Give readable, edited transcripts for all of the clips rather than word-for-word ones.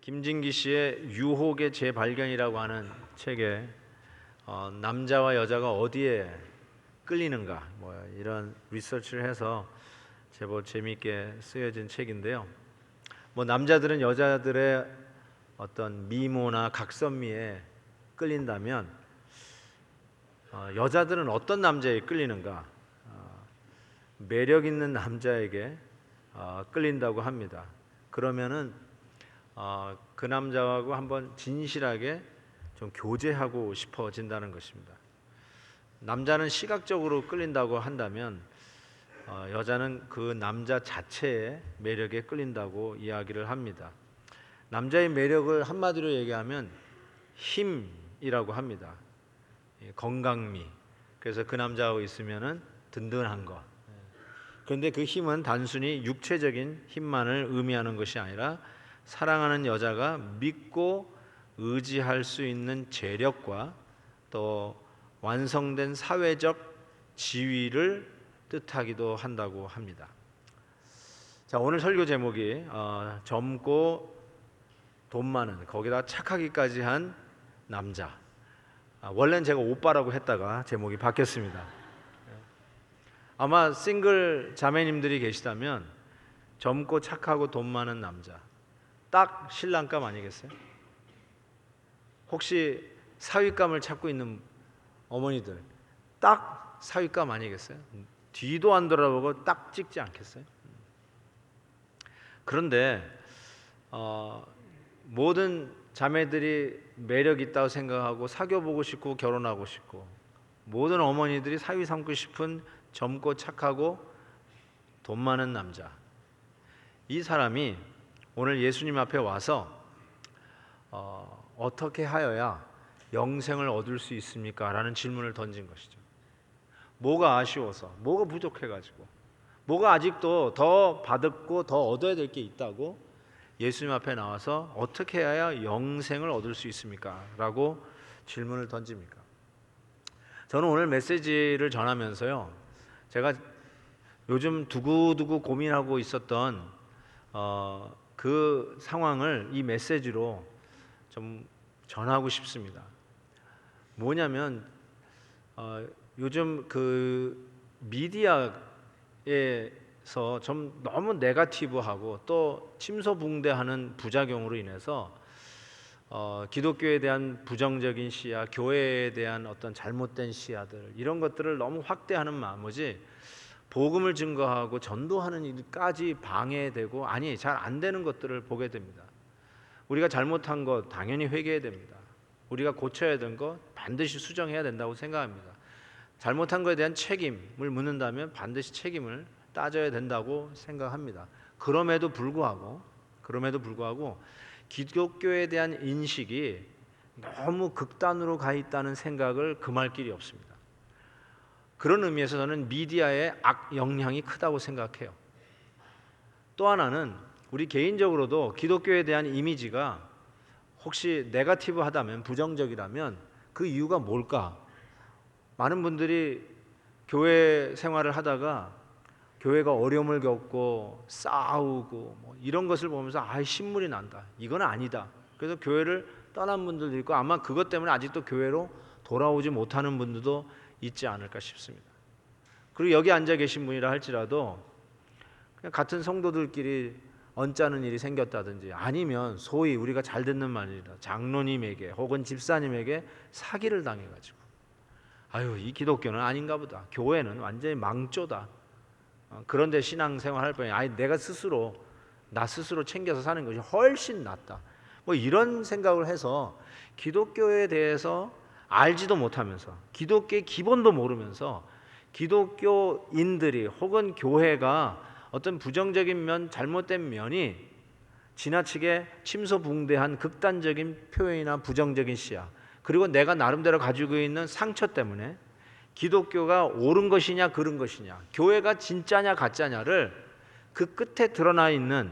김진기 씨의 유혹의 재발견이라고 하는 책에 남자와 여자가 어디에 끌리는가 이런 리서치를 해서 제법 재미있게 쓰여진 책인데요. 남자들은 여자들의 어떤 미모나 각선미에 끌린다면 여자들은 어떤 남자에 끌리는가? 매력 있는 남자에게 끌린다고 합니다. 그러면은 그 남자하고 한번 진실하게 좀 교제하고 싶어진다는 것입니다. 남자는 시각적으로 끌린다고 한다면 여자는 그 남자 자체의 매력에 끌린다고 이야기를 합니다. 남자의 매력을 한마디로 얘기하면 힘이라고 합니다. 건강미. 그래서 그 남자하고 있으면은 든든한 것. 그런데 그 힘은 단순히 육체적인 힘만을 의미하는 것이 아니라 사랑하는 여자가 믿고 의지할 수 있는 재력과 또 완성된 사회적 지위를 뜻하기도 한다고 합니다. 자, 오늘 설교 제목이 젊고 돈 많은, 거기다 착하기까지 한 남자. 원래는 제가 오빠라고 했다가 제목이 바뀌었습니다. 아마 싱글 자매님들이 계시다면 젊고 착하고 돈 많은 남자, 딱 신랑감 아니겠어요? 혹시 사윗감을 찾고 있는 어머니들, 딱 사윗감 아니겠어요? 뒤도 안 돌아보고 딱 찍지 않겠어요? 그런데 모든 자매들이 매력 있다고 생각하고 사귀어보고 싶고 결혼하고 싶고, 모든 어머니들이 사위 삼고 싶은 젊고 착하고 돈 많은 남자, 이 사람이 오늘 예수님 앞에 와서 어떻게 하여야 영생을 얻을 수 있습니까? 라는 질문을 던진 것이죠. 뭐가 아쉬워서, 뭐가 부족해가지고, 뭐가 아직도 더 받고 더 얻어야 될 게 있다고 예수님 앞에 나와서 어떻게 해야 영생을 얻을 수 있습니까? 라고 질문을 던집니까? 저는 오늘 메시지를 전하면서요, 제가 요즘 두고두고 고민하고 있었던 그 상황을 이 메시지로 좀 전하고 싶습니다. 뭐냐면 요즘 그 미디어에서 좀 너무 네거티브하고 또 침소붕대하는 부작용으로 인해서 기독교에 대한 부정적인 시야, 교회에 대한 어떤 잘못된 시야들, 이런 것들을 너무 확대하는 나머지 복음을 증거하고 전도하는 일까지 방해되고, 아니 잘 안 되는 것들을 보게 됩니다. 우리가 잘못한 것 당연히 회개해야 됩니다. 우리가 고쳐야 되는 것 반드시 수정해야 된다고 생각합니다. 잘못한 것에 대한 책임을 묻는다면 반드시 책임을 따져야 된다고 생각합니다. 그럼에도 불구하고 기독교에 대한 인식이 너무 극단으로 가 있다는 생각을 금할 길이 없습니다. 그런 의미에서 저는 미디어의 악 영향이 크다고 생각해요. 또 하나는 우리 개인적으로도 기독교에 대한 이미지가 혹시 네거티브하다면, 부정적이라면 그 이유가 뭘까? 많은 분들이 교회 생활을 하다가 교회가 어려움을 겪고 싸우고 이런 것을 보면서 신물이 난다, 이건 아니다. 그래서 교회를 떠난 분들도 있고, 아마 그것 때문에 아직도 교회로 돌아오지 못하는 분들도 있지 않을까 싶습니다. 그리고 여기 앉아 계신 분이라 할지라도 그냥 같은 성도들끼리 언짢은 일이 생겼다든지, 아니면 소위 우리가 잘 듣는 말이라 장로님에게 혹은 집사님에게 사기를 당해가지고 이 기독교는 아닌가 보다, 교회는 완전히 망조다, 그런데 신앙생활 할 바에 나 스스로 챙겨서 사는 것이 훨씬 낫다, 이런 생각을 해서 기독교에 대해서 알지도 못하면서, 기독교의 기본도 모르면서 기독교인들이 혹은 교회가 어떤 부정적인 면, 잘못된 면이 지나치게 침소붕대한 극단적인 표현이나 부정적인 시야, 그리고 내가 나름대로 가지고 있는 상처 때문에 기독교가 옳은 것이냐 그른 것이냐, 교회가 진짜냐 가짜냐를 그 끝에 드러나 있는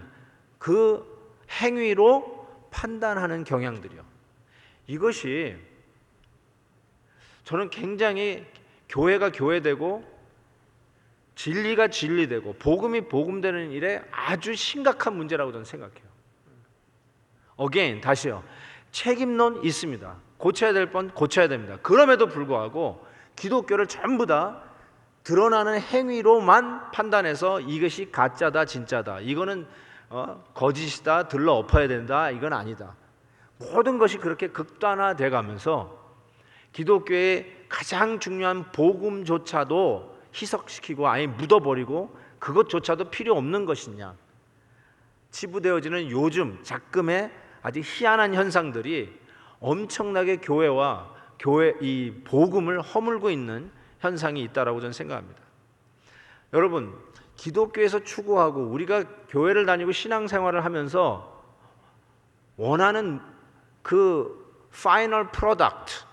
그 행위로 판단하는 경향들이요. 이것이 저는 굉장히 교회가 교회되고 진리가 진리되고 복음이 복음되는 일에 아주 심각한 문제라고 저는 생각해요. again, 다시요. 책임론 있습니다. 고쳐야 될 건 고쳐야 됩니다. 그럼에도 불구하고 기독교를 전부 다 드러나는 행위로만 판단해서 이것이 가짜다 진짜다, 이거는 거짓이다 들러 엎어야 된다, 이건 아니다. 모든 것이 그렇게 극단화돼 가면서 기독교의 가장 중요한 복음조차도 희석시키고 아예 묻어버리고 그것조차도 필요 없는 것이냐, 치부되어지는 요즘 작금의 아주 희한한 현상들이 엄청나게 교회와 교회 이 복음을 허물고 있는 현상이 있다라고 저는 생각합니다. 여러분, 기독교에서 추구하고 우리가 교회를 다니고 신앙생활을 하면서 원하는 그 파이널 프로덕트,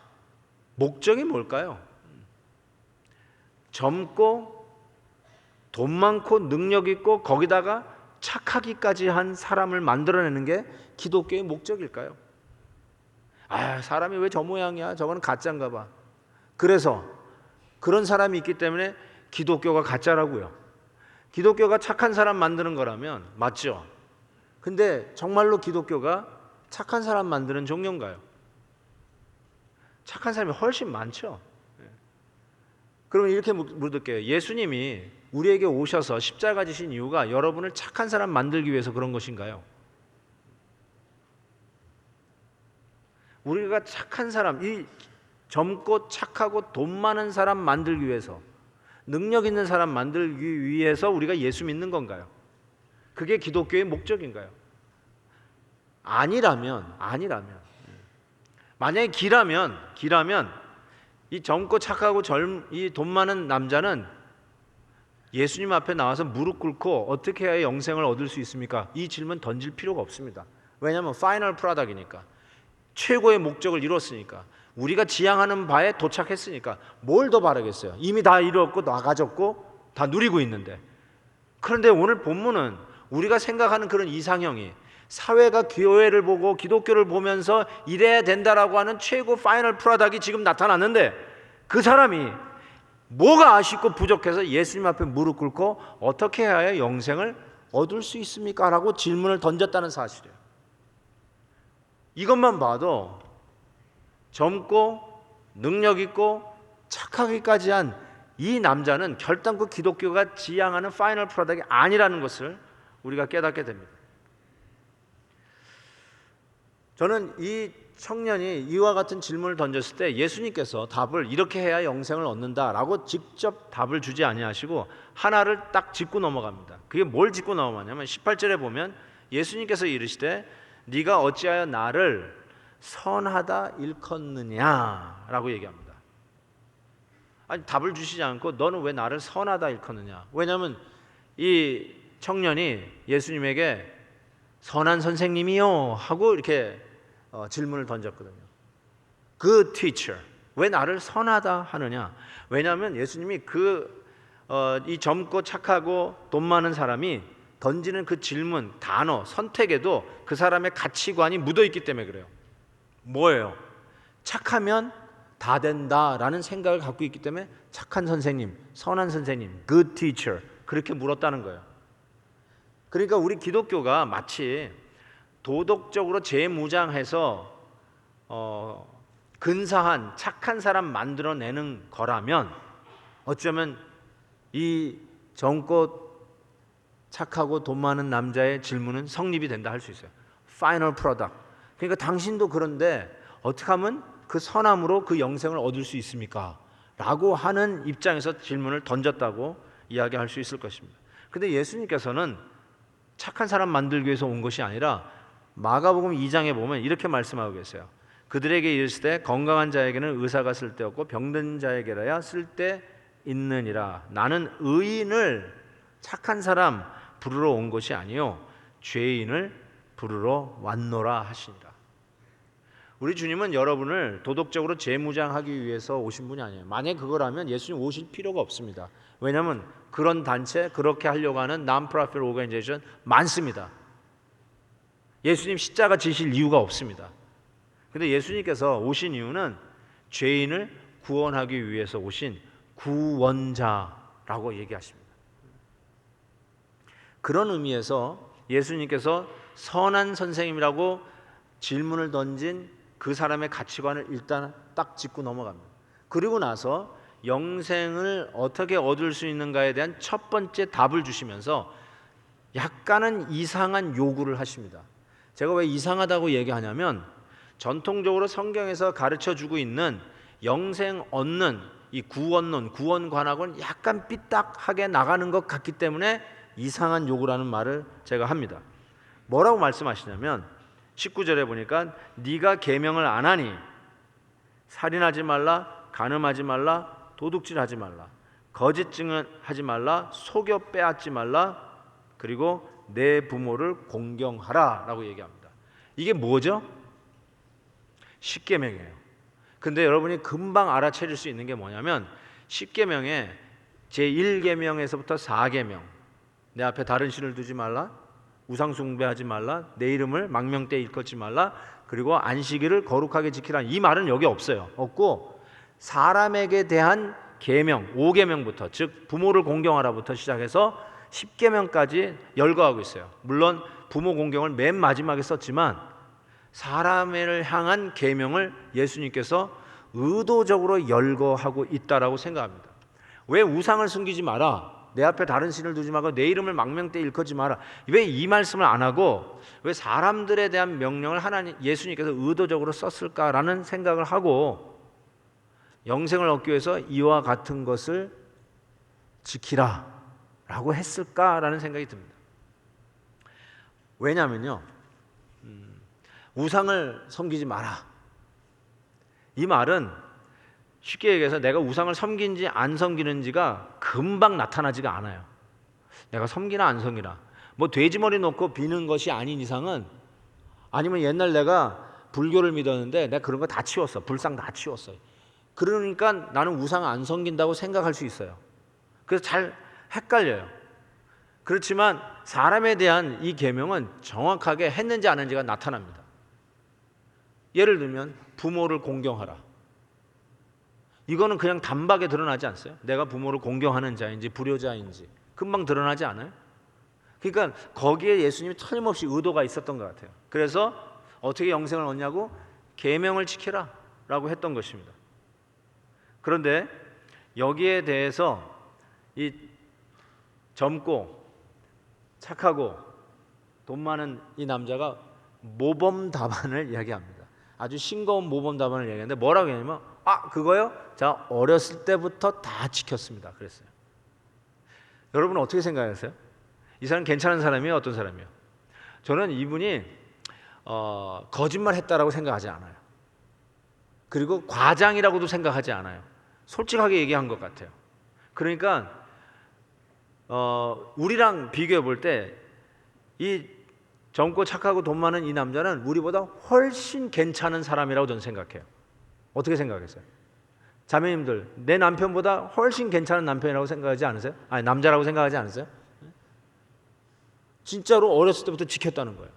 목적이 뭘까요? 젊고 돈 많고 능력 있고 거기다가 착하기까지 한 사람을 만들어내는 게 기독교의 목적일까요? 사람이 왜 저 모양이야? 저거는 가짜인가 봐. 그래서 그런 사람이 있기 때문에 기독교가 가짜라고요. 기독교가 착한 사람 만드는 거라면 맞죠? 근데 정말로 기독교가 착한 사람 만드는 종교인가요? 착한 사람이 훨씬 많죠. 그러면 이렇게 물을게요. 예수님이 우리에게 오셔서 십자가 지신 이유가 여러분을 착한 사람 만들기 위해서 그런 것인가요? 우리가 착한 사람, 이 젊고 착하고 돈 많은 사람 만들기 위해서, 능력 있는 사람 만들기 위해서 우리가 예수 믿는 건가요? 그게 기독교의 목적인가요? 아니라면 만약에 기라면 이 젊고 착하고 이 돈 많은 남자는 예수님 앞에 나와서 무릎 꿇고 어떻게 해야 영생을 얻을 수 있습니까? 이 질문 던질 필요가 없습니다. 왜냐하면 파이널 프로덕트이니까, 최고의 목적을 이뤘으니까, 우리가 지향하는 바에 도착했으니까 뭘 더 바라겠어요? 이미 다 이뤘고 다 가졌고 다 누리고 있는데. 그런데 오늘 본문은 우리가 생각하는 그런 이상형이 사회가 교회를 보고 기독교를 보면서 이래야 된다라고 하는 최고 파이널 프로덕트이 지금 나타났는데, 그 사람이 뭐가 아쉽고 부족해서 예수님 앞에 무릎 꿇고 어떻게 해야 영생을 얻을 수 있습니까? 라고 질문을 던졌다는 사실이에요. 이것만 봐도 젊고 능력 있고 착하기까지 한 이 남자는 결단코 기독교가 지향하는 파이널 프로덕트이 아니라는 것을 우리가 깨닫게 됩니다. 저는 이 청년이 이와 같은 질문을 던졌을 때 예수님께서 답을 이렇게 해야 영생을 얻는다라고 직접 답을 주지 아니하시고 하나를 딱 짚고 넘어갑니다. 그게 뭘 짚고 넘어가냐면 18절에 보면 예수님께서 이르시되 네가 어찌하여 나를 선하다 일컫느냐라고 얘기합니다. 아니, 답을 주시지 않고 너는 왜 나를 선하다 일컫느냐. 왜냐하면 이 청년이 예수님에게 선한 선생님이요 하고 이렇게 질문을 던졌거든요. Good teacher, 왜 나를 선하다 하느냐. 왜냐하면 예수님이 이 젊고 착하고 돈 많은 사람이 던지는 그 질문, 단어, 선택에도 그 사람의 가치관이 묻어있기 때문에 그래요. 뭐예요? 착하면 다 된다라는 생각을 갖고 있기 때문에 착한 선생님, 선한 선생님, good teacher 그렇게 물었다는 거예요. 그러니까 우리 기독교가 마치 도덕적으로 재무장해서 근사한 착한 사람 만들어내는 거라면 어쩌면 이 젊고 착하고 돈 많은 남자의 질문은 성립이 된다 할 수 있어요. Final product. 그러니까 당신도 그런데 어떻게 하면 그 선함으로 그 영생을 얻을 수 있습니까? 라고 하는 입장에서 질문을 던졌다고 이야기할 수 있을 것입니다. 근데 예수님께서는 착한 사람 만들기 위해서 온 것이 아니라 마가복음 2장에 보면 이렇게 말씀하고 계세요. 그들에게 이르시되 건강한 자에게는 의사가 쓸데없고 병든 자에게라야 쓸데있느니라. 나는 의인을 착한 사람 부르러 온 것이 아니요 죄인을 부르러 왔노라 하시니라. 우리 주님은 여러분을 도덕적으로 재무장하기 위해서 오신 분이 아니에요. 만약 그거라면 예수님 오실 필요가 없습니다. 왜냐하면 그런 단체, 그렇게 하려고 하는 non-profit organization 많습니다. 예수님 십자가 지실 이유가 없습니다. 근데 예수님께서 오신 이유는 죄인을 구원하기 위해서 오신 구원자라고 얘기하십니다. 그런 의미에서 예수님께서 선한 선생님이라고 질문을 던진 그 사람의 가치관을 일단 딱 짚고 넘어갑니다. 그리고 나서 영생을 어떻게 얻을 수 있는가에 대한 첫 번째 답을 주시면서 약간은 이상한 요구를 하십니다. 제가 왜 이상하다고 얘기하냐면 전통적으로 성경에서 가르쳐주고 있는 영생 얻는 이 구원론, 구원관학은 약간 삐딱하게 나가는 것 같기 때문에 이상한 요구라는 말을 제가 합니다. 뭐라고 말씀하시냐면 19절에 보니까 네가 계명을 안 하니 살인하지 말라, 간음하지 말라, 도둑질하지 말라, 거짓 증언하지 말라, 속여 빼앗지 말라, 그리고 내 부모를 공경하라 라고 얘기합니다. 이게 뭐죠? 십계명이에요. 근데 여러분이 금방 알아차릴 수 있는 게 뭐냐면 십계명에 제1계명에서부터 4계명, 내 앞에 다른 신을 두지 말라, 우상 숭배하지 말라, 내 이름을 망명되이 일컫지 말라, 그리고 안식일을 거룩하게 지키라, 이 말은 여기 없어요. 없고 사람에게 대한 계명 5계명부터, 즉 부모를 공경하라부터 시작해서 10계명까지 열거하고 있어요. 물론 부모 공경을 맨 마지막에 썼지만 사람을 향한 계명을 예수님께서 의도적으로 열거하고 있다라고 생각합니다. 왜 우상을 숨기지 마라, 내 앞에 다른 신을 두지 말고 내 이름을 망명되이 일컫지 마라, 왜 이 말씀을 안 하고 왜 사람들에 대한 명령을 예수님께서 의도적으로 썼을까라는 생각을 하고 영생을 얻기 위해서 이와 같은 것을 지키라 라고 했을까라는 생각이 듭니다. 왜냐면요, 우상을 섬기지 마라, 이 말은 쉽게 얘기해서 내가 우상을 섬긴지 안 섬기는지가 금방 나타나지가 않아요. 내가 섬기나 안 섬기나, 뭐 돼지머리 놓고 비는 것이 아닌 이상은, 아니면 옛날 내가 불교를 믿었는데 내가 그런 거 다 치웠어, 불상 다 치웠어요. 그러니까 나는 우상 안 섬긴다고 생각할 수 있어요. 그래서 잘 헷갈려요. 그렇지만 사람에 대한 이 계명은 정확하게 했는지 안 했는지가 나타납니다. 예를 들면 부모를 공경하라, 이거는 그냥 단박에 드러나지 않어요? 내가 부모를 공경하는 자인지 불효자인지 금방 드러나지 않아요? 그러니까 거기에 예수님이 틀림없이 의도가 있었던 것 같아요. 그래서 어떻게 영생을 얻냐고, 계명을 지키라 라고 했던 것입니다. 그런데 여기에 대해서 이 젊고 착하고 돈 많은 이 남자가 모범 답안을 이야기합니다. 아주 싱거운 모범 답안을 이야기하는데 뭐라고 하냐면, 그거요? 자, 어렸을 때부터 다 지켰습니다 그랬어요. 여러분은 어떻게 생각하세요? 이 사람 괜찮은 사람이에요, 어떤 사람이에요? 저는 이분이 거짓말 했다라고 생각하지 않아요. 그리고 과장이라고도 생각하지 않아요. 솔직하게 얘기한 것 같아요. 그러니까 우리랑 비교해 볼 때 이 젊고 착하고 돈 많은 이 남자는 우리보다 훨씬 괜찮은 사람이라고 저는 생각해요. 어떻게 생각하세요? 자매님들, 내 남편보다 훨씬 괜찮은 남편이라고 생각하지 않으세요? 아니, 남자라고 생각하지 않으세요? 진짜로 어렸을 때부터 지켰다는 거예요.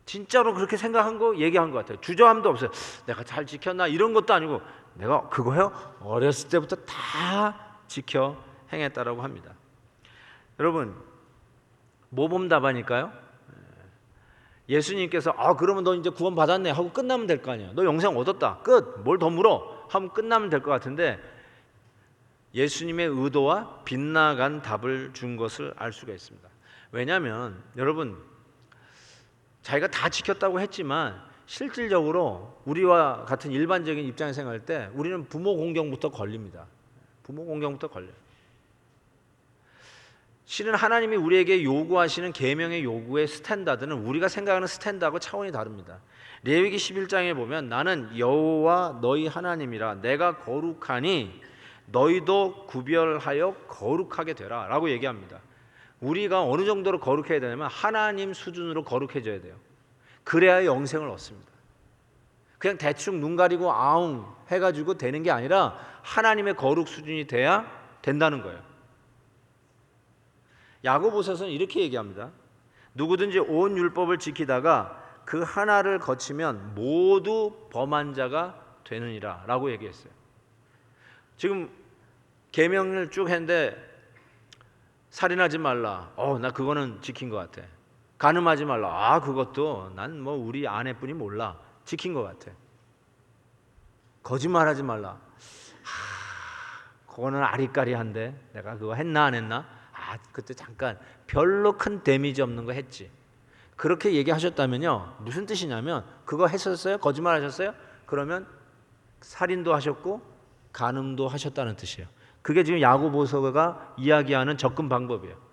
진짜로 그렇게 생각한 거 얘기한 것 같아요. 주저함도 없어요. 내가 잘 지켰나 이런 것도 아니고, 내가 그거요? 어렸을 때부터 다 지켜 행했다라고 합니다. 여러분, 모범 답안일까요? 예수님께서 그러면 너 이제 구원 받았네 하고 끝나면 될 거 아니야. 너 영생 얻었다, 끝, 뭘 더 물어 하면 끝나면 될 것 같은데, 예수님의 의도와 빗나간 답을 준 것을 알 수가 있습니다. 왜냐하면 여러분, 자기가 다 지켰다고 했지만 실질적으로 우리와 같은 일반적인 입장에서 생각할 때 우리는 부모 공경부터 걸립니다. 부모 공경부터 걸려요. 실은 하나님이 우리에게 요구하시는 계명의 요구의 스탠다드는 우리가 생각하는 스탠다드하고 차원이 다릅니다. 레위기 11장에 보면 나는 여호와 너희 하나님이라, 내가 거룩하니 너희도 구별하여 거룩하게 되라 라고 얘기합니다. 우리가 어느 정도로 거룩해야 되냐면 하나님 수준으로 거룩해져야 돼요. 그래야 영생을 얻습니다. 그냥 대충 눈 가리고 아웅 해가지고 되는 게 아니라 하나님의 거룩 수준이 돼야 된다는 거예요. 야고보서는 이렇게 얘기합니다. 누구든지 온 율법을 지키다가 그 하나를 거치면 모두 범한 자가 되느니라 라고 얘기했어요. 지금 계명을 쭉 했는데 살인하지 말라, 나 그거는 지킨 것 같아. 간음하지 말라. 그것도 난 뭐 우리 아내뿐이 몰라. 지킨 것 같아. 거짓말하지 말라. 그거는 아리까리한데 내가 그거 했나 안 했나? 그때 잠깐 별로 큰 데미지 없는 거 했지. 그렇게 얘기하셨다면요, 무슨 뜻이냐면 그거 했었어요? 거짓말하셨어요? 그러면 살인도 하셨고 간음도 하셨다는 뜻이에요. 그게 지금 야고보서가 이야기하는 접근 방법이에요.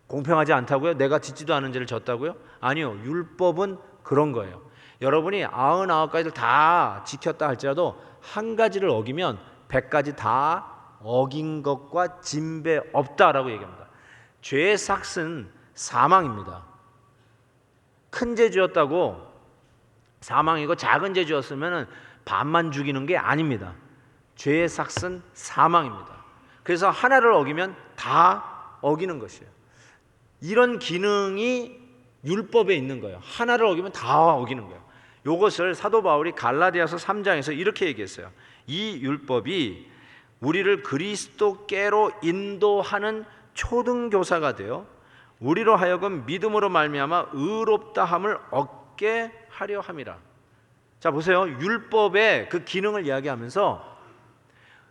공평하지 않다고요? 내가 짓지도 않은 죄를 졌다고요? 아니요. 율법은 그런 거예요. 여러분이 99가지를 다 지켰다 할지라도 한 가지를 어기면 100가지 다 어긴 것과 진배 없다라고 얘기합니다. 죄의 삭은 사망입니다. 큰 죄 지었다고 사망이고 작은 죄 지었으면 반만 죽이는 게 아닙니다. 죄의 삭은 사망입니다. 그래서 하나를 어기면 다 어기는 것이에요. 이런 기능이 율법에 있는 거예요. 하나를 어기면 다 어기는 거예요. 이것을 사도 바울이 갈라디아서 3장에서 이렇게 얘기했어요. 이 율법이 우리를 그리스도께로 인도하는 초등교사가 되어 우리로 하여금 믿음으로 말미암아 의롭다함을 얻게 하려 함이라. 자 보세요. 율법의 그 기능을 이야기하면서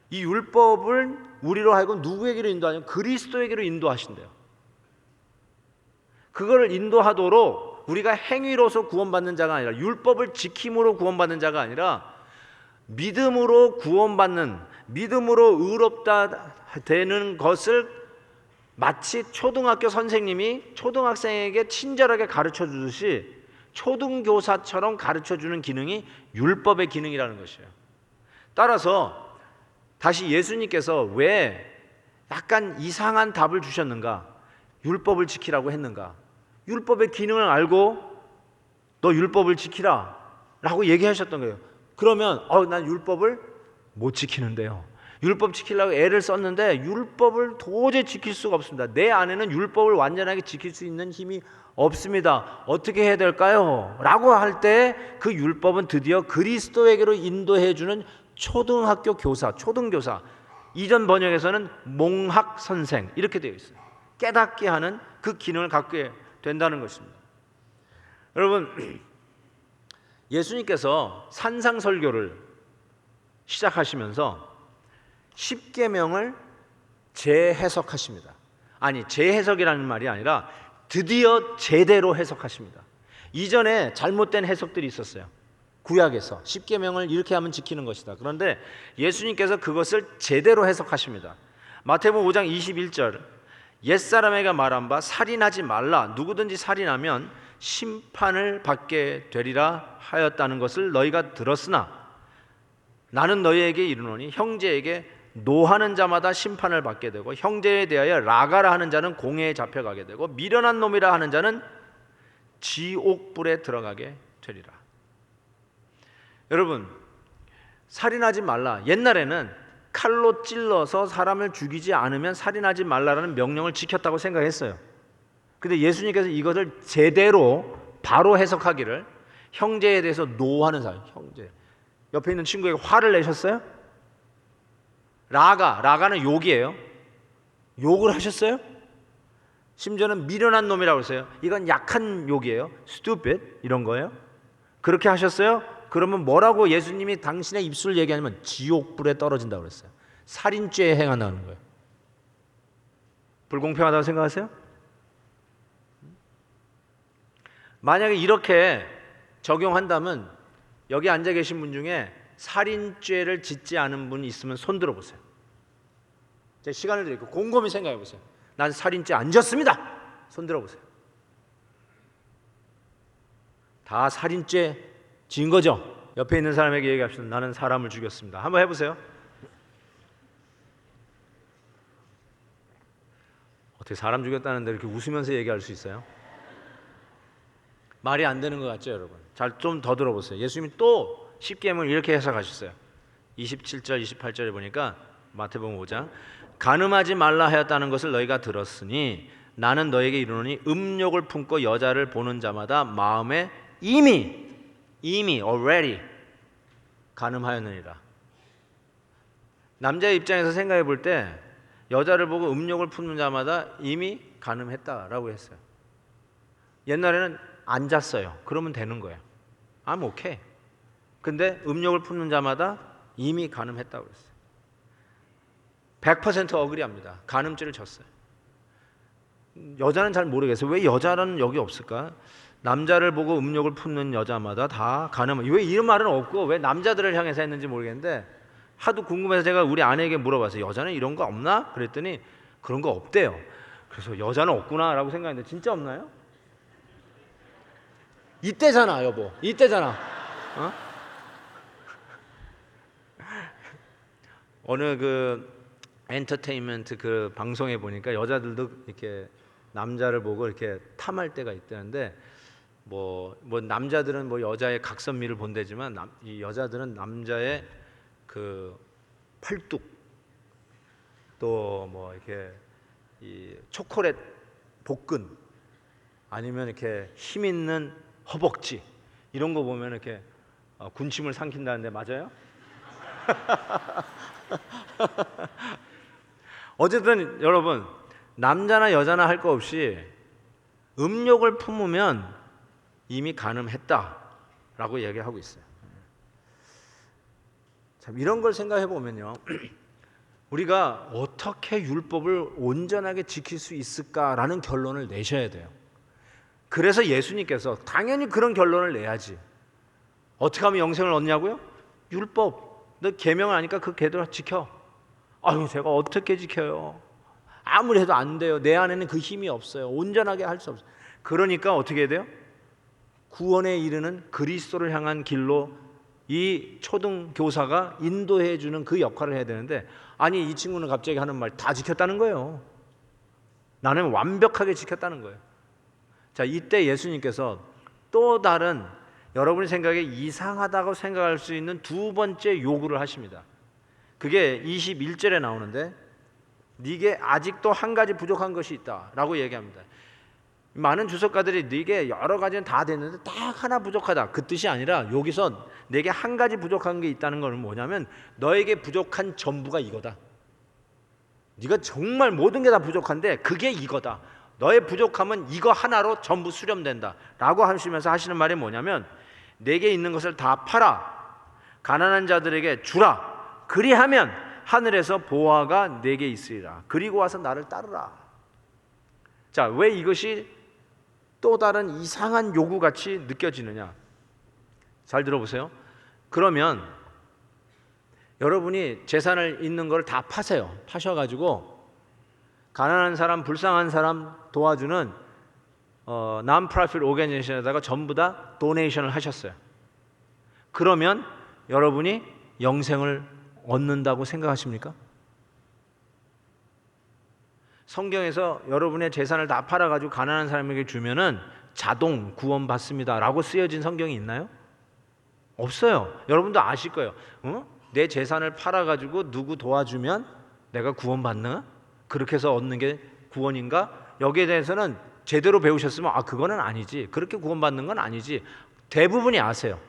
이 율법을 우리로 하여금 누구에게로 인도하냐면 그리스도에게로 인도하신대요. 그거를 인도하도록 우리가 행위로서 구원받는 자가 아니라 율법을 지킴으로 구원받는 자가 아니라 믿음으로 구원받는, 믿음으로 의롭다 되는 것을 마치 초등학교 선생님이 초등학생에게 친절하게 가르쳐 주듯이 초등교사처럼 가르쳐 주는 기능이 율법의 기능이라는 것이에요. 따라서 다시 예수님께서 왜 약간 이상한 답을 주셨는가? 율법을 지키라고 했는가? 율법의 기능을 알고 너 율법을 지키라 라고 얘기하셨던 거예요. 그러면 난 율법을 못 지키는데요. 율법 지키려고 애를 썼는데 율법을 도저히 지킬 수가 없습니다. 내 안에는 율법을 완전하게 지킬 수 있는 힘이 없습니다. 어떻게 해야 될까요? 라고 할 때 그 율법은 드디어 그리스도에게로 인도해 주는 초등학교 교사, 초등교사, 이전 번역에서는 몽학 선생 이렇게 되어 있어요. 깨닫게 하는 그 기능을 갖게 된다는 것입니다. 여러분, 예수님께서 산상설교를 시작하시면서 십계명을 재해석하십니다. 아니, 재해석이라는 말이 아니라 드디어 제대로 해석하십니다. 이전에 잘못된 해석들이 있었어요. 구약에서 십계명을 이렇게 하면 지키는 것이다. 그런데 예수님께서 그것을 제대로 해석하십니다. 마태복음 5장 21절, 옛사람에게 말한 바 살인하지 말라. 누구든지 살인하면 심판을 받게 되리라 하였다는 것을 너희가 들었으나 나는 너희에게 이르노니 형제에게 노하는 자마다 심판을 받게 되고 형제에 대하여 라가라 하는 자는 공회에 잡혀가게 되고 미련한 놈이라 하는 자는 지옥불에 들어가게 되리라. 여러분, 살인하지 말라. 옛날에는 칼로 찔러서 사람을 죽이지 않으면 살인하지 말라라는 명령을 지켰다고 생각했어요. 근데 예수님께서 이것을 제대로 바로 해석하기를 형제에 대해서 노하는 사람, 형제. 옆에 있는 친구에게 화를 내셨어요? 라가는 욕이에요. 욕을 하셨어요? 심지어는 미련한 놈이라고 했어요. 이건 약한 욕이에요. stupid 이런 거예요. 그렇게 하셨어요? 그러면 뭐라고 예수님이 당신의 입술을 얘기하냐면 지옥불에 떨어진다고 그랬어요. 살인죄에 행한다는 거예요. 불공평하다고 생각하세요? 만약에 이렇게 적용한다면 여기 앉아 계신 분 중에 살인죄를 짓지 않은 분이 있으면 손 들어보세요. 제가 시간을 드릴게요. 곰곰이 생각해 보세요. 난 살인죄 안 지었습니다. 손 들어보세요. 다 살인죄 지은 거죠? 옆에 있는 사람에게 얘기합시다. 나는 사람을 죽였습니다. 한번 해보세요. 어떻게 사람 죽였다는데 이렇게 웃으면서 얘기할 수 있어요? 말이 안 되는 것 같죠, 여러분? 잘 좀 더 들어보세요. 예수님이 또 십계명을 이렇게 해석하셨어요. 27절, 28절에 보니까 마태복음 5장 간음하지 말라 하였다는 것을 너희가 들었으니 나는 너에게 이르노니 음욕을 품고 여자를 보는 자마다 마음에 이미 already 간음하였느니라. 남자의 입장에서 생각해 볼 때 여자를 보고 음욕을 품는 자마다 이미 간음했다라고 했어요. 옛날에는 앉았어요. 그러면 되는 거예요. I'm okay. 근데 음욕을 품는 자마다 이미 간음했다고 그랬어요. 100% 어그리합니다. 간음죄를 졌어요. 여자는 잘 모르겠어요. 왜 여자는 여기 없을까? 남자를 보고 음욕을 품는 여자마다 다 간음. 왜 이런 말은 없고 왜 남자들을 향해서 했는지 모르겠는데 하도 궁금해서 제가 우리 아내에게 물어봤어요. 여자는 이런 거 없나? 그랬더니 그런 거 없대요. 그래서 여자는 없구나라고 생각했는데 진짜 없나요? 이때잖아, 여보. 이때잖아. 어? 어느 그 엔터테인먼트 그 방송에 보니까 여자들도 이렇게 남자를 보고 이렇게 탐할 때가 있다는데 뭐 남자들은 뭐 여자의 각선미를 본대지만 이 여자들은 남자의 그 팔뚝 또 뭐 이렇게 이 초콜릿 복근 아니면 이렇게 힘 있는 허벅지 이런 거 보면 이렇게 군침을 삼킨다는데 맞아요? 어쨌든 여러분 남자나 여자나 할 거 없이 음욕을 품으면 이미 간음했다라고 얘기하고 있어요. 참 이런 걸 생각해 보면요. 우리가 어떻게 율법을 온전하게 지킬 수 있을까라는 결론을 내셔야 돼요. 그래서 예수님께서 당연히 그런 결론을 내야지. 어떻게 하면 영생을 얻냐고요? 율법. 너 계명을 아니까 그 계도를 지켜. 아유, 제가 어떻게 지켜요? 아무리 해도 안 돼요. 내 안에는 그 힘이 없어요. 온전하게 할 수 없어요. 그러니까 어떻게 해야 돼요? 구원에 이르는 그리스도를 향한 길로 이 초등 교사가 인도해 주는 그 역할을 해야 되는데 아니 이 친구는 갑자기 하는 말 다 지켰다는 거예요. 나는 완벽하게 지켰다는 거예요. 자, 이때 예수님께서 또 다른 여러분의 생각에 이상하다고 생각할 수 있는 두 번째 요구를 하십니다. 그게 21절에 나오는데 네게 아직도 한 가지 부족한 것이 있다라고 얘기합니다. 많은 주석가들이 네게 여러 가지는 다 됐는데 딱 하나 부족하다 그 뜻이 아니라 여기서 네게 한 가지 부족한 게 있다는 건 뭐냐면 너에게 부족한 전부가 이거다. 네가 정말 모든 게 다 부족한데 그게 이거다. 너의 부족함은 이거 하나로 전부 수렴된다 라고 하시면서 하시는 말이 뭐냐면 네게 있는 것을 다 팔아 가난한 자들에게 주라. 그리하면 하늘에서 보화가 네게 있으리라. 그리고 와서 나를 따르라. 자, 왜 이것이 또 다른 이상한 요구같이 느껴지느냐? 잘 들어보세요. 그러면 여러분이 재산을 있는 걸 다 파세요. 파셔가지고 가난한 사람, 불쌍한 사람 도와주는 non-profit organization에다가 전부 다 도네이션을 하셨어요. 그러면 여러분이 영생을 얻는다고 생각하십니까? 성경에서 여러분의 재산을 다 팔아가지고 가난한 사람에게 주면은 자동 구원받습니다 라고 쓰여진 성경이 있나요? 없어요. 여러분도 아실 거예요. 내 재산을 팔아가지고 누구 도와주면 내가 구원받나? 그렇게 해서 얻는 게 구원인가? 여기에 대해서는 제대로 배우셨으면 그거는 아니지. 그렇게 구원받는 건 아니지. 대부분이 아세요.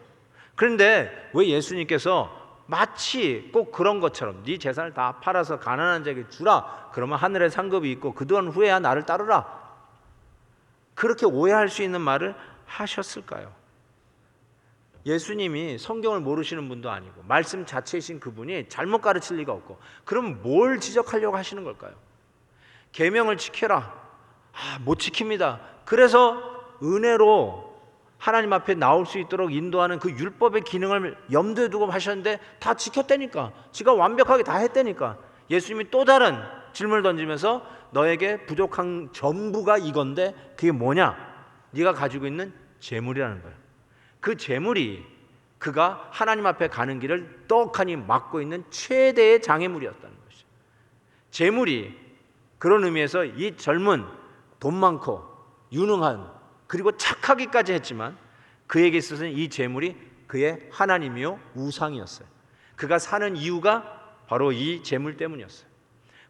그런데 왜 예수님께서 마치 꼭 그런 것처럼 네 재산을 다 팔아서 가난한 자에게 주라. 그러면 하늘에 상급이 있고 그동안 후에야 나를 따르라. 그렇게 오해할 수 있는 말을 하셨을까요? 예수님이 성경을 모르시는 분도 아니고 말씀 자체이신 그분이 잘못 가르칠 리가 없고 그럼 뭘 지적하려고 하시는 걸까요? 계명을 지켜라. 못 지킵니다. 그래서 은혜로 하나님 앞에 나올 수 있도록 인도하는 그 율법의 기능을 염두에 두고 하셨는데 다 지켰다니까. 지가 완벽하게 다 했다니까. 예수님이 또 다른 질문을 던지면서 너에게 부족한 전부가 이건데 그게 뭐냐? 네가 가지고 있는 재물이라는 거예요. 그 재물이 그가 하나님 앞에 가는 길을 떡하니 막고 있는 최대의 장애물이었다는 것이죠. 재물이 그런 의미에서 이 젊은 돈 많고 유능한 그리고 착하기까지 했지만 그에게 있어서는 이 재물이 그의 하나님이요 우상이었어요. 그가 사는 이유가 바로 이 재물 때문이었어요.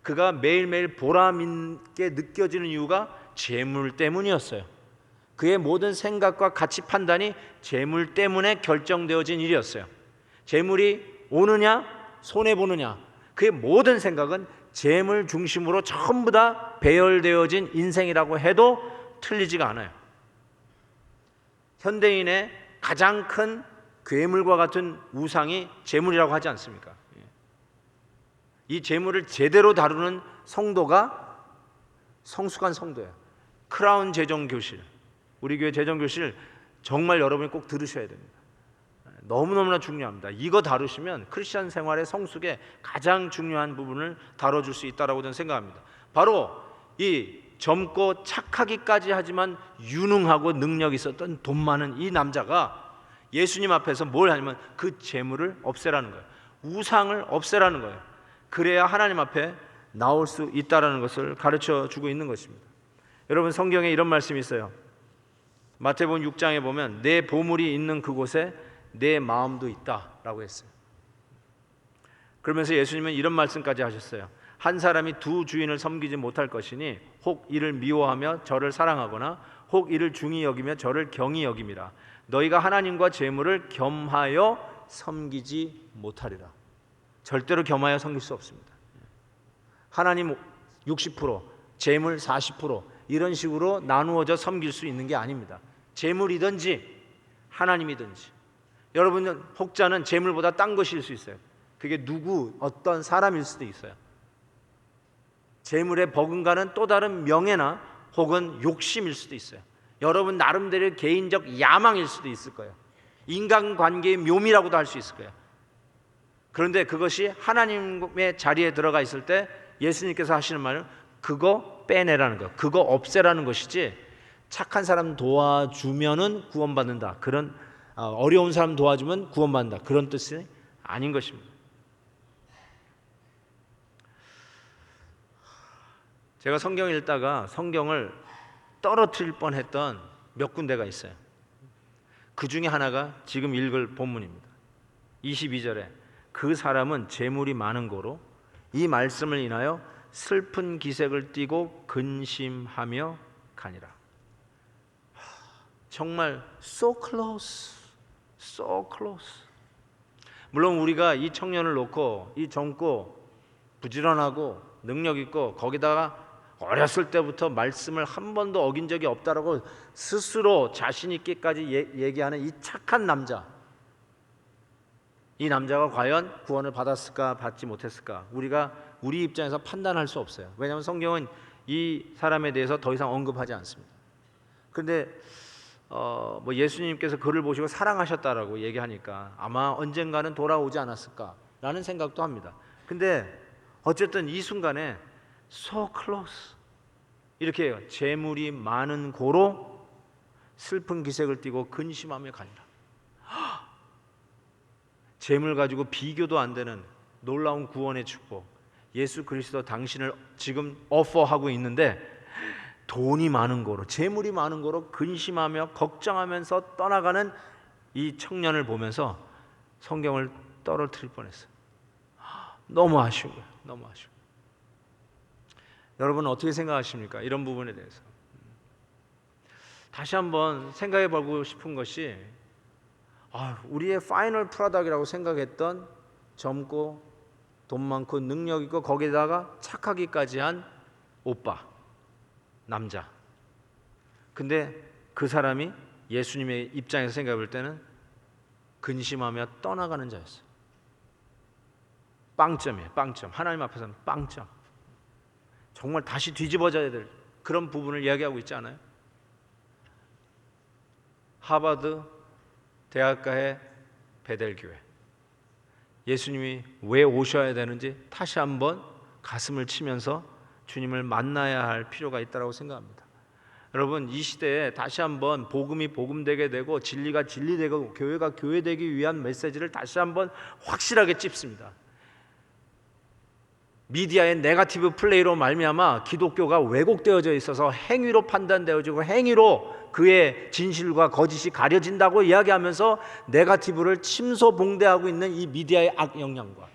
그가 매일매일 보람 있게 느껴지는 이유가 재물 때문이었어요. 그의 모든 생각과 가치 판단이 재물 때문에 결정되어진 일이었어요. 재물이 오느냐 손해보느냐 그의 모든 생각은 재물 중심으로 전부 다 배열되어진 인생이라고 해도 틀리지가 않아요. 현대인의 가장 큰 괴물과 같은 우상이 재물이라고 하지 않습니까? 이 재물을 제대로 다루는 성도가 성숙한 성도예요. 크라운 재정교실, 우리 교회 재정교실 정말 여러분이 꼭 들으셔야 됩니다. 너무너무나 중요합니다. 이거 다루시면 크리스천 생활의 성숙의 가장 중요한 부분을 다뤄줄 수 있다고 저는 생각합니다. 바로 이 젊고 착하기까지 하지만 유능하고 능력이 있었던 돈 많은 이 남자가 예수님 앞에서 뭘 하냐면 그 재물을 없애라는 거예요. 우상을 없애라는 거예요. 그래야 하나님 앞에 나올 수 있다는 것을 가르쳐 주고 있는 것입니다. 여러분, 성경에 이런 말씀이 있어요. 마태복음 6장에 보면 내 보물이 있는 그곳에 내 마음도 있다라고 했어요. 그러면서 예수님은 이런 말씀까지 하셨어요. 한 사람이 두 주인을 섬기지 못할 것이니 혹 이를 미워하며 저를 사랑하거나 혹 이를 중히 여기며 저를 경히 여김이라. 너희가 하나님과 재물을 겸하여 섬기지 못하리라. 절대로 겸하여 섬길 수 없습니다. 하나님 60%, 재물 40% 이런 식으로 나누어져 섬길 수 있는 게 아닙니다. 재물이든지 하나님이든지. 여러분, 혹자는 재물보다 딴 것일 수 있어요. 그게 누구, 어떤 사람일 수도 있어요. 재물에 버금가는 또 다른 명예나 혹은 욕심일 수도 있어요. 여러분 나름대로 개인적 야망일 수도 있을 거예요. 인간관계의 묘미라고도 할 수 있을 거예요. 그런데 그것이 하나님의 자리에 들어가 있을 때 예수님께서 하시는 말은 그거 빼내라는 거, 그거 없애라는 것이지, 착한 사람 도와주면은 구원받는다, 그런 어려운 사람 도와주면 구원받는다, 그런 뜻이 아닌 것입니다. 제가 성경 읽다가 성경을 떨어뜨릴 뻔했던 몇 군데가 있어요. 그 중에 하나가 지금 읽을 본문입니다. 22절에 그 사람은 재물이 많은 고로 이 말씀을 인하여 슬픈 기색을 띠고 근심하며 가니라. 정말 so close, so close. 물론 우리가 이 청년을 놓고 이 젊고 부지런하고 능력 있고 거기다가 어렸을 때부터 말씀을 한 번도 어긴 적이 없다라고 스스로 자신 있게까지 얘기하는 이 착한 남자, 이 남자가 과연 구원을 받았을까 받지 못했을까, 우리가 우리 입장에서 판단할 수 없어요. 왜냐하면 성경은 이 사람에 대해서 더 이상 언급하지 않습니다. 그런데 예수님께서 그를 보시고 사랑하셨다라고 얘기하니까 아마 언젠가는 돌아오지 않았을까라는 생각도 합니다. 근데 어쨌든 이 순간에 so close 이렇게 해요. 재물이 많은 고로 슬픈 기색을 띠고 근심하며 가니라. 재물 가지고 비교도 안 되는 놀라운 구원의 축복, 예수 그리스도 당신을 지금 오퍼하고 있는데 돈이 많은 거로, 재물이 많은 거로 근심하며 걱정하면서 떠나가는 이 청년을 보면서 성경을 떨어뜨릴 뻔했어요. 너무 아쉬운 거예요. 너무 아쉬워. 여러분은 어떻게 생각하십니까? 이런 부분에 대해서 다시 한번 생각해 보고 싶은 것이, 우리의 파이널 프로덕트라고 생각했던 젊고 돈 많고 능력 있고 거기다가 착하기까지 한 오빠, 남자. 근데 그 사람이 예수님의 입장에서 생각해 볼 때는 근심하며 떠나가는 자였어요. 빵점이에요. 빵점. 하나님 앞에서는 빵점. 정말 다시 뒤집어져야 될 그런 부분을 이야기하고 있지 않아요? 하버드 대학가의 베델교회, 예수님이 왜 오셔야 되는지 다시 한번 가슴을 치면서 주님을 만나야 할 필요가 있다고 생각합니다. 여러분, 이 시대에 다시 한번 복음이 복음되게 되고 진리가 진리되고 교회가 교회되기 위한 메시지를 다시 한번 확실하게 찝습니다. 미디어의 네거티브 플레이로 말미암아 기독교가 왜곡되어져 있어서 행위로 판단되어지고 행위로 그의 진실과 거짓이 가려진다고 이야기하면서 네거티브를 침소봉대하고 있는 이 미디어의 악영향과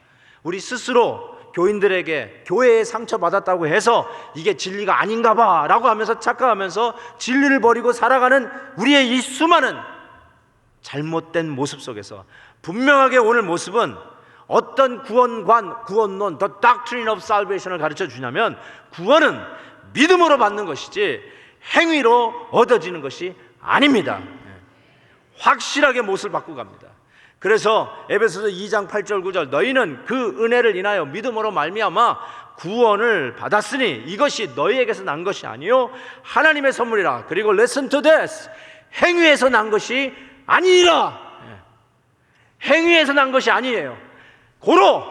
우리 스스로 교인들에게 교회에 상처받았다고 해서 이게 진리가 아닌가 봐 라고 하면서 착각하면서 진리를 버리고 살아가는 우리의 이 수많은 잘못된 모습 속에서 분명하게 오늘 모습은 어떤 구원관, 구원론, The Doctrine of Salvation을 가르쳐 주냐면 구원은 믿음으로 받는 것이지 행위로 얻어지는 것이 아닙니다. 확실하게 못을 바꾸고 갑니다. 그래서 에베소서 2장 8절 9절 너희는 그 은혜를 인하여 믿음으로 말미암아 구원을 받았으니 이것이 너희에게서 난 것이 아니요 하나님의 선물이라. 그리고 listen to this, 행위에서 난 것이 아니라. 행위에서 난 것이 아니에요. 고로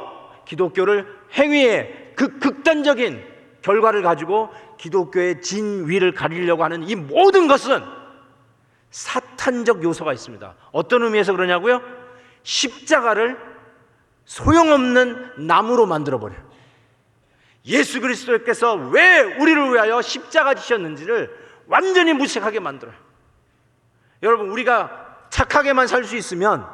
기독교를 행위의 그 극단적인 결과를 가지고 기독교의 진위를 가리려고 하는 이 모든 것은 사탄적 요소가 있습니다. 어떤 의미에서 그러냐고요? 십자가를 소용없는 나무로 만들어버려요. 예수 그리스도께서 왜 우리를 위하여 십자가 지셨는지를 완전히 무식하게 만들어요. 여러분, 우리가 착하게만 살 수 있으면,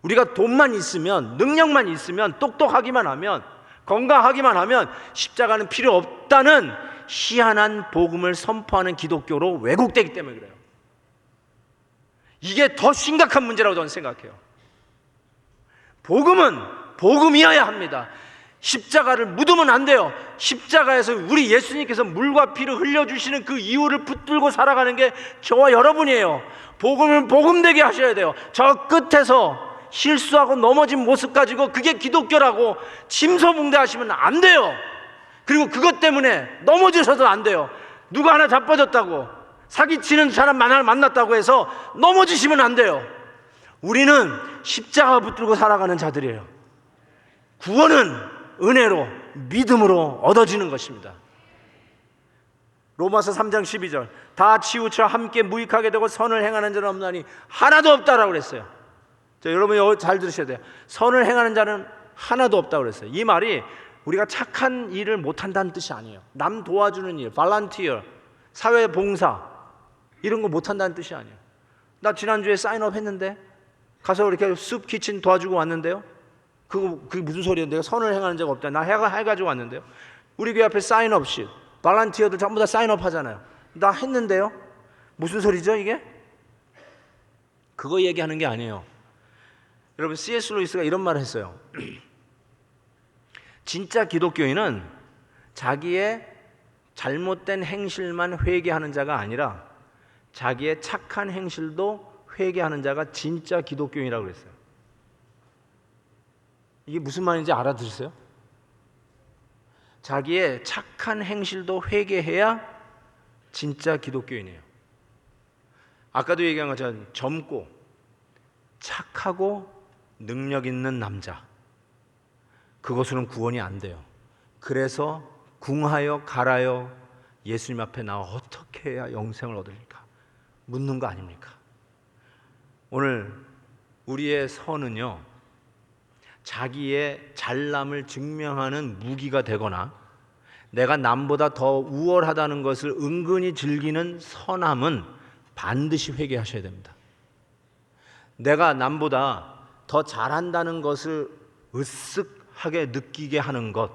우리가 돈만 있으면, 능력만 있으면, 똑똑하기만 하면, 건강하기만 하면 십자가는 필요 없다는 희한한 복음을 선포하는 기독교로 왜곡되기 때문에 그래요. 이게 더 심각한 문제라고 저는 생각해요. 복음은 복음이어야 합니다. 십자가를 묻으면 안 돼요. 십자가에서 우리 예수님께서 물과 피를 흘려주시는 그 이유를 붙들고 살아가는 게 저와 여러분이에요. 복음을 복음되게 하셔야 돼요. 저 끝에서 실수하고 넘어진 모습 가지고 그게 기독교라고 침소봉대하시면 안 돼요. 그리고 그것 때문에 넘어지셔도 안 돼요. 누가 하나 자빠졌다고, 사기치는 사람 하나 만났다고 해서 넘어지시면 안 돼요. 우리는 십자가 붙들고 살아가는 자들이에요. 구원은 은혜로, 믿음으로 얻어지는 것입니다. 로마서 3장 12절 다 치우쳐 함께 무익하게 되고 선을 행하는 자는 없나니 하나도 없다라고 그랬어요. 여러분 잘 들으셔야 돼요. 선을 행하는 자는 하나도 없다고 그랬어요. 이 말이 우리가 착한 일을 못한다는 뜻이 아니에요. 남 도와주는 일, 발란티어, 사회봉사 이런 거 못한다는 뜻이 아니에요. 나 지난주에 사인업 했는데 가서 이렇게 숲 키친 도와주고 왔는데요. 그게 무슨 소리예요? 내가 선을 행하는 자가 없다. 나 해가지고 왔는데요. 우리 교회 앞에 사인업실, 발란티어들 전부 다 사인업 하잖아요. 나 했는데요. 무슨 소리죠 이게? 그거 얘기하는 게 아니에요. 여러분, C.S. 루이스가 이런 말을 했어요. 진짜 기독교인은 자기의 잘못된 행실만 회개하는 자가 아니라 자기의 착한 행실도 회개하는 자가 진짜 기독교인이라고 그랬어요. 이게 무슨 말인지 알아들으세요? 자기의 착한 행실도 회개해야 진짜 기독교인이에요. 아까도 얘기한 것처럼 젊고 착하고 능력 있는 남자, 그것으로는 구원이 안 돼요. 그래서 궁하여 갈아여 예수님 앞에 나와 어떻게 해야 영생을 얻으리까 묻는 거 아닙니까? 오늘 우리의 선은요, 자기의 잘남을 증명하는 무기가 되거나 내가 남보다 더 우월하다는 것을 은근히 즐기는 선함은 반드시 회개하셔야 됩니다. 내가 남보다 더 잘한다는 것을 으쓱하게 느끼게 하는 것,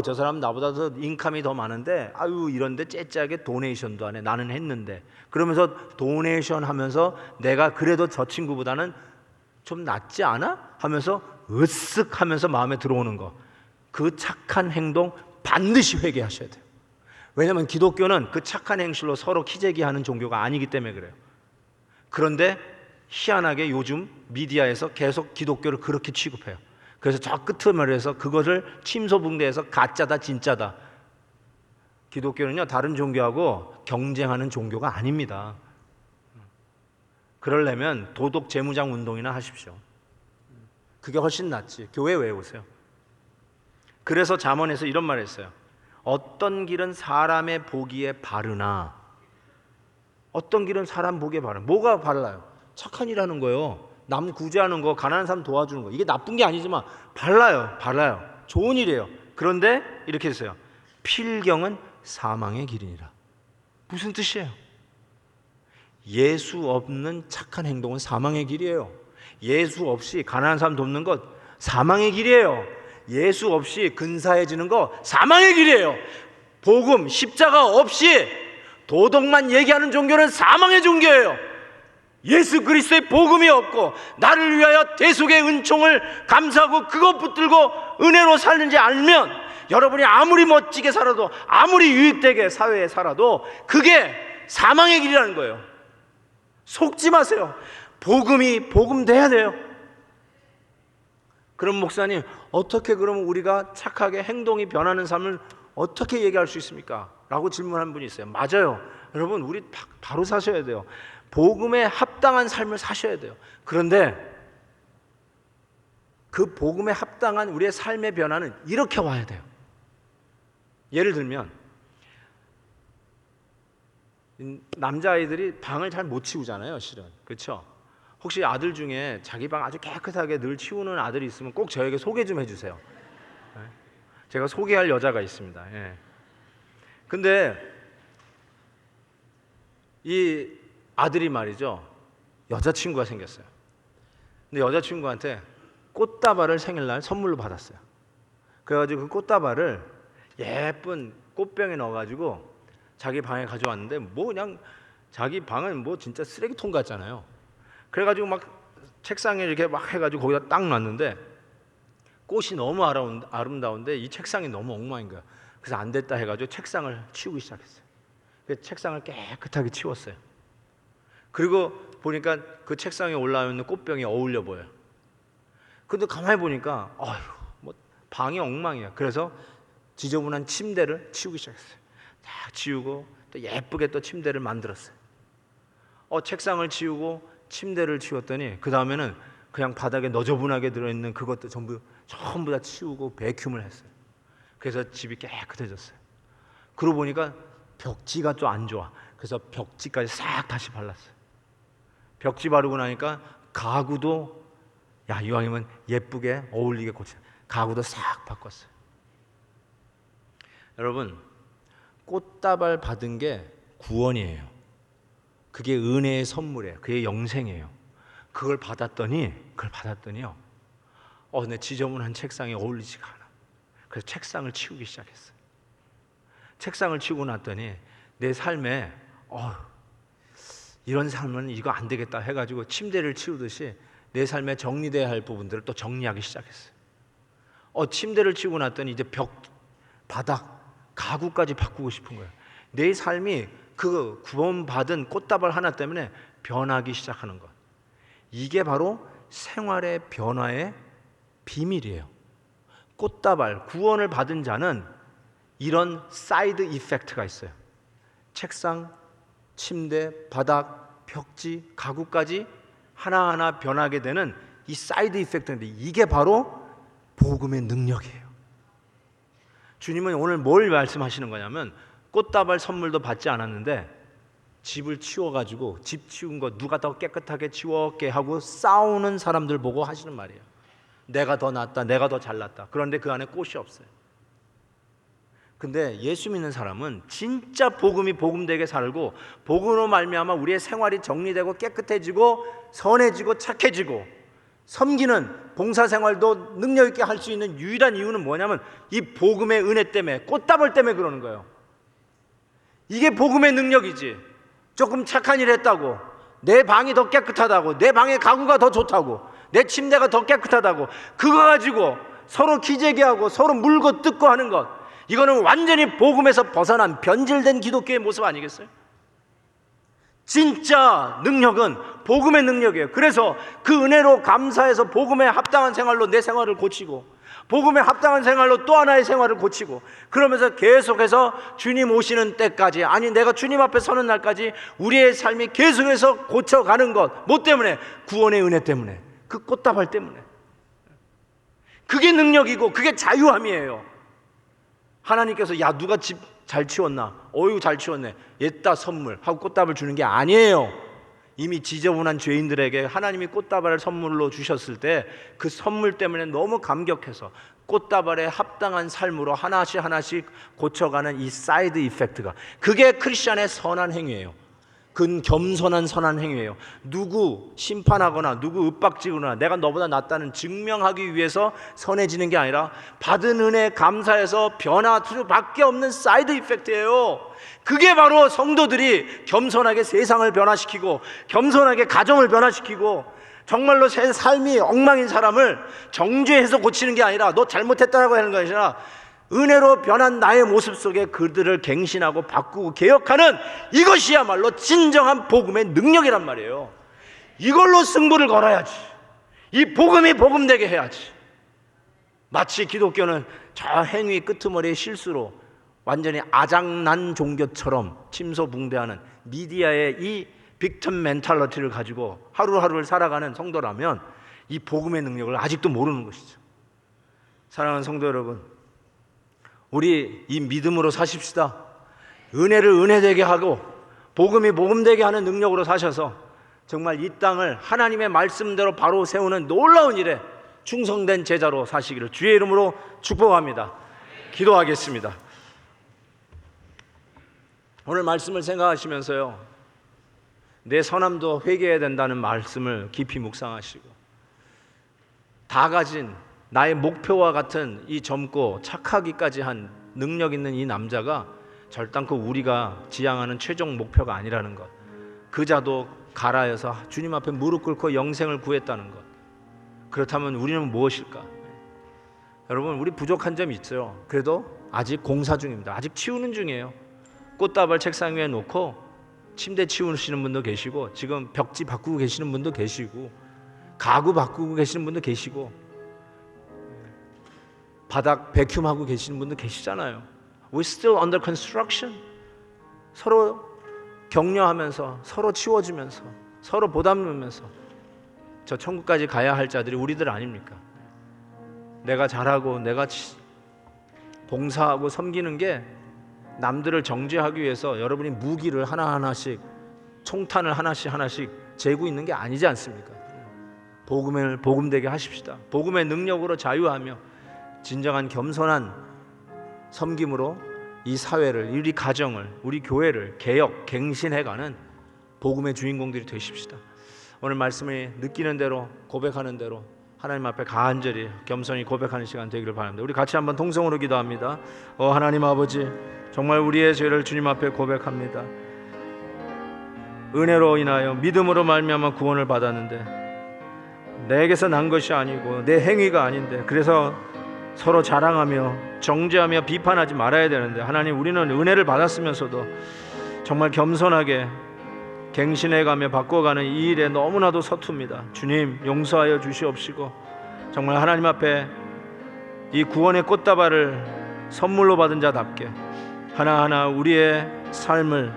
저 사람 나보다 더 인컴이 더 많은데 이런데 째째하게 도네이션도 안 해, 나는 했는데, 그러면서 도네이션 하면서 내가 그래도 저 친구보다는 좀 낫지 않아? 하면서 으쓱하면서 마음에 들어오는 거, 그 착한 행동 반드시 회개하셔야 돼요. 왜냐하면 기독교는 그 착한 행실로 서로 키재기하는 종교가 아니기 때문에 그래요. 그런데 희한하게 요즘 미디어에서 계속 기독교를 그렇게 취급해요. 그래서 저 끝머리에서 그것을 침소봉대해서 가짜다 진짜다. 기독교는요, 다른 종교하고 경쟁하는 종교가 아닙니다. 그러려면 도덕 재무장 운동이나 하십시오. 그게 훨씬 낫지. 교회 왜 오세요? 그래서 잠언에서 이런 말을 했어요. 어떤 길은 사람의 보기에 바르나, 어떤 길은 사람 보기에 바르나. 뭐가 발라요? 착한 일 하는 거예요. 남 구제하는 거, 가난한 사람 도와주는 거, 이게 나쁜 게 아니지만 발라요. 좋은 일이에요. 그런데 이렇게 했어요. 필경은 사망의 길이니라. 무슨 뜻이에요? 예수 없는 착한 행동은 사망의 길이에요. 예수 없이 가난한 사람 돕는 것 사망의 길이에요. 예수 없이 근사해지는 거 사망의 길이에요. 복음, 십자가 없이 도덕만 얘기하는 종교는 사망의 종교예요. 예수 그리스도의 복음이 없고 나를 위하여 대속의 은총을 감사하고 그것 붙들고 은혜로 살는지 알면, 여러분이 아무리 멋지게 살아도, 아무리 유익되게 사회에 살아도 그게 사망의 길이라는 거예요. 속지 마세요. 복음이 복음돼야 돼요. 그럼 목사님, 어떻게 그러면 우리가 착하게 행동이 변하는 삶을 어떻게 얘기할 수 있습니까? 라고 질문한 분이 있어요. 맞아요. 여러분, 우리 바로 사셔야 돼요. 복음에 합당한 삶을 사셔야 돼요. 그런데 그 복음에 합당한 우리의 삶의 변화는 이렇게 와야 돼요. 예를 들면 남자아이들이 방을 잘 못 치우잖아요, 실은. 그렇죠? 혹시 아들 중에 자기 방 아주 깨끗하게 늘 치우는 아들이 있으면 꼭 저에게 소개 좀 해주세요. 제가 소개할 여자가 있습니다. 근데 이 아들이 말이죠, 여자친구가 생겼어요. 근데 여자친구한테 꽃다발을 생일날 선물로 받았어요. 그래가지고 그 꽃다발을 예쁜 꽃병에 넣어가지고 자기 방에 가져왔는데, 뭐 그냥 자기 방은 뭐 진짜 쓰레기통 같잖아요. 그래가지고 막 책상에 이렇게 막 해가지고 거기다 딱 놨는데 꽃이 너무 아름다운데 이 책상이 너무 엉망인 거야. 그래서 안 됐다 해가지고 책상을 치우기 시작했어요. 그래서 책상을 깨끗하게 치웠어요. 그리고 보니까 그 책상에 올라있는 꽃병이 어울려 보여요. 근데 가만히 보니까 뭐 방이 엉망이야. 그래서 지저분한 침대를 치우기 시작했어요. 다 치우고 또 예쁘게 또 침대를 만들었어요. 책상을 치우고 침대를 치웠더니 그 다음에는 그냥 바닥에 너저분하게 들어있는 그것도 전부 다 치우고 배큐음을 했어요. 그래서 집이 깨끗해졌어요. 그러고 보니까 벽지가 또 안 좋아. 그래서 벽지까지 싹 다시 발랐어요. 벽지 바르고 나니까 가구도 이왕이면 예쁘게 어울리게 고쳐, 가구도 싹 바꿨어요. 여러분, 꽃다발 받은 게 구원이에요. 그게 은혜의 선물이에요. 그게 영생이에요. 그걸 받았더니요, 내 지저분한 책상에 어울리지가 않아. 그래서 책상을 치우기 시작했어요. 책상을 치우고 났더니 내 삶에 이런 삶은 이거 안 되겠다 해가지고 침대를 치우듯이 내 삶에 정리돼야 할 부분들을 또 정리하기 시작했어요. 침대를 치우고 났더니 이제 벽, 바닥, 가구까지 바꾸고 싶은 거예요. 내 삶이 그 구원받은 꽃다발 하나 때문에 변하기 시작하는 것. 이게 바로 생활의 변화의 비밀이에요. 꽃다발, 구원을 받은 자는 이런 사이드 이펙트가 있어요. 책상, 침대, 바닥, 벽지, 가구까지 하나하나 변하게 되는 이 사이드 이펙트인데, 이게 바로 복음의 능력이에요. 주님은 오늘 뭘 말씀하시는 거냐면, 꽃다발 선물도 받지 않았는데 집을 치워가지고 집 치운 거 누가 더 깨끗하게 치웠게 하고 싸우는 사람들 보고 하시는 말이에요. 내가 더 낫다, 내가 더 잘났다. 그런데 그 안에 꽃이 없어요. 근데 예수 믿는 사람은 진짜 복음이 복음되게 살고, 복음으로 말미암아 우리의 생활이 정리되고 깨끗해지고 선해지고 착해지고 섬기는 봉사생활도 능력 있게 할 수 있는 유일한 이유는 뭐냐면 이 복음의 은혜 때문에, 꽃다발 때문에 그러는 거예요. 이게 복음의 능력이지. 조금 착한 일 했다고, 내 방이 더 깨끗하다고, 내 방의 가구가 더 좋다고, 내 침대가 더 깨끗하다고 그거 가지고 서로 기재기하고 서로 물고 뜯고 하는 것, 이거는 완전히 복음에서 벗어난 변질된 기독교의 모습 아니겠어요? 진짜 능력은 복음의 능력이에요. 그래서 그 은혜로 감사해서 복음에 합당한 생활로 내 생활을 고치고, 복음에 합당한 생활로 또 하나의 생활을 고치고, 그러면서 계속해서 주님 오시는 때까지, 아니 내가 주님 앞에 서는 날까지 우리의 삶이 계속해서 고쳐가는 것. 뭐 때문에? 구원의 은혜 때문에, 그 꽃다발 때문에. 그게 능력이고 그게 자유함이에요. 하나님께서 누가 집 잘 치웠나? 어유 잘 치웠네, 옛다 선물 하고 꽃다발 주는 게 아니에요. 이미 지저분한 죄인들에게 하나님이 꽃다발을 선물로 주셨을 때 그 선물 때문에 너무 감격해서 꽃다발에 합당한 삶으로 하나씩 고쳐가는 이 사이드 이펙트가, 그게 크리스찬의 선한 행위예요. 그건 겸손한 선한 행위예요. 누구 심판하거나 누구 윽박지거나 내가 너보다 낫다는 증명하기 위해서 선해지는 게 아니라 받은 은혜 감사해서 변화 수밖에 없는 사이드 이펙트예요. 그게 바로 성도들이 겸손하게 세상을 변화시키고 겸손하게 가정을 변화시키고, 정말로 제 삶이 엉망인 사람을 정죄해서 고치는 게 아니라 너 잘못했다라고 하는 것이 아니라 은혜로 변한 나의 모습 속에 그들을 갱신하고 바꾸고 개혁하는 이것이야말로 진정한 복음의 능력이란 말이에요. 이걸로 승부를 걸어야지. 이 복음이 복음되게 해야지. 마치 기독교는 저 행위 끄트머리의 실수로 완전히 아장난 종교처럼 침소붕대하는 미디어의 이 빅턴 멘탈리티를 가지고 하루하루를 살아가는 성도라면 이 복음의 능력을 아직도 모르는 것이죠. 사랑하는 성도 여러분, 우리 이 믿음으로 사십시다. 은혜를 은혜되게 하고 복음이 복음되게 하는 능력으로 사셔서 정말 이 땅을 하나님의 말씀대로 바로 세우는 놀라운 일에 충성된 제자로 사시기를 주의 이름으로 축복합니다. 기도하겠습니다. 오늘 말씀을 생각하시면서요, 내 선함도 회개해야 된다는 말씀을 깊이 묵상하시고 다 가진 나의 목표와 같은 이 젊고 착하기까지 한 능력 있는 이 남자가 절단코 우리가 지향하는 최종 목표가 아니라는 것, 그자도 가라여서 주님 앞에 무릎 꿇고 영생을 구했다는 것. 그렇다면 우리는 무엇일까? 여러분, 우리 부족한 점이 있어요. 그래도 아직 공사 중입니다. 아직 치우는 중이에요. 꽃다발 책상 위에 놓고 침대 치우시는 분도 계시고, 지금 벽지 바꾸고 계시는 분도 계시고, 가구 바꾸고 계시는 분도 계시고, 바닥 베큐um하고 계시는 분도 계시잖아요. We're still under construction. 서로 격려하면서, 서로 치워주면서, 서로 보담으면서 저 천국까지 가야 할 자들이 우리들 아닙니까? 내가 잘하고 내가 봉사하고 섬기는 게 남들을 정죄하기 위해서 여러분이 무기를 하나하나씩, 총탄을 하나씩 재고 있는 게 아니지 않습니까? 복음을 복음되게 하십시다. 복음의 능력으로 자유하며 진정한 겸손한 섬김으로 이 사회를, 우리 가정을, 우리 교회를 개혁, 갱신해가는 복음의 주인공들이 되십시다. 오늘 말씀을 느끼는 대로, 고백하는 대로 하나님 앞에 간절히 겸손히 고백하는 시간 되기를 바랍니다. 우리 같이 한번 통성으로 기도합니다. 하나님 아버지, 정말 우리의 죄를 주님 앞에 고백합니다. 은혜로 인하여 믿음으로 말미암아 구원을 받았는데 내게서 난 것이 아니고 내 행위가 아닌데, 그래서 서로 자랑하며 정죄하며 비판하지 말아야 되는데, 하나님, 우리는 은혜를 받았으면서도 정말 겸손하게 갱신해가며 바꿔가는 이 일에 너무나도 서툽니다. 주님, 용서하여 주시옵시고 정말 하나님 앞에 이 구원의 꽃다발을 선물로 받은 자답게 하나하나 우리의 삶을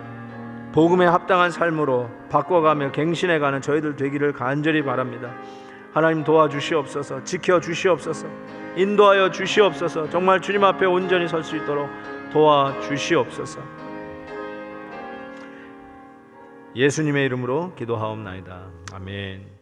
복음에 합당한 삶으로 바꿔가며 갱신해가는 저희들 되기를 간절히 바랍니다. 하나님, 도와주시옵소서. 지켜주시옵소서. 인도하여 주시옵소서. 정말 주님 앞에 온전히 설 수 있도록 도와주시옵소서. 예수님의 이름으로 기도하옵나이다. 아멘.